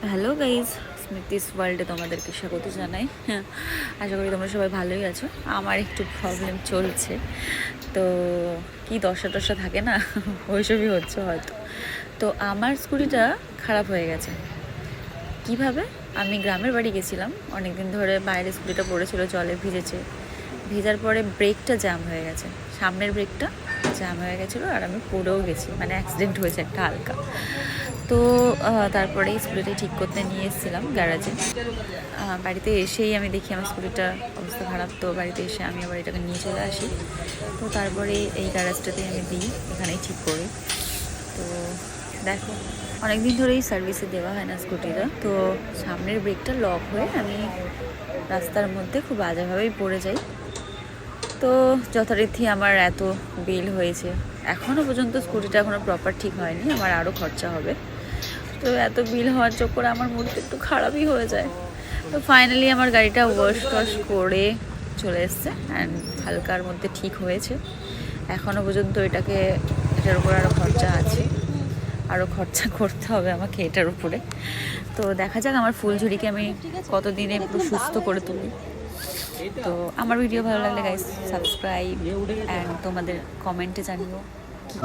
Hello guys, স্মৃতিস ওয়ার্ল্ডে তোমাদেরকে স্বাগত জানাই। হ্যাঁ, আশা করি তোমরা সবাই ভালোই আছো। আমার একটু প্রবলেম চলছে, তো কি দশা টশা থাকে না, ওইসবই হচ্ছে হয়তো। তো আমার স্কুটিটা খারাপ হয়ে গেছে। কিভাবে? আমি গ্রামের বাড়ি গেছিলাম, অনেক দিন ধরে বাইরে স্কুটিটা পড়েছিল, জলে ভিজেছে। ভেজার পরে ব্রেকটা জ্যাম হয়ে গেছে, সামনের ব্রেকটা জ্যাম হয়ে গেছিলো, আর আমি পড়েও গেছি, মানে অ্যাক্সিডেন্ট হয়েছে একটা হালকা। তো তারপরে স্কুটিটা ঠিক করতে নিয়ে এসেছিলাম গ্যারাজে। বাড়িতে এসেই আমি দেখি আমার স্কুটিটার অবস্থা খারাপ, তো বাড়িতে এসে আমি আবার এটাকে নিয়ে চলে আসি। তো তারপরে এই গ্যারাজটাতে আমি দিই, এখানেই ঠিক করি। তো দেখো, অনেক দিন ধরেই সার্ভিসে দেওয়া হয় না স্কুটিটা, তো সামনের ব্রেকটা লক হয়ে আমি রাস্তার মধ্যে খুব বাজেভাবেই পড়ে যাই। তো যথারীতি আমার এত বিল হয়েছে, এখনও পর্যন্ত স্কুটিটা এখনও প্রপার ঠিক হয়নি, আমার আরও খরচা হবে। তো এত বিল হওয়ার চক্করে আমার মুড একটু খারাপই হয়ে যায়। তো ফাইনালি আমার গাড়িটা ওয়াশ টশ করে চলে এসছে, অ্যান্ড হালকার মধ্যে ঠিক হয়েছে। এখনও পর্যন্ত এটার উপর আরও খরচা আছে, আরও খরচা করতে হবে আমাকে এটার উপরে। তো দেখা যাক আমার ফুলঝুরিকে আমি কতদিনে একটু সুস্থ করে তুলি। তো আমার ভিডিও ভালো লাগলে গাইস সাবস্ক্রাইব, অ্যান্ড তোমাদের কমেন্টে জানিও কি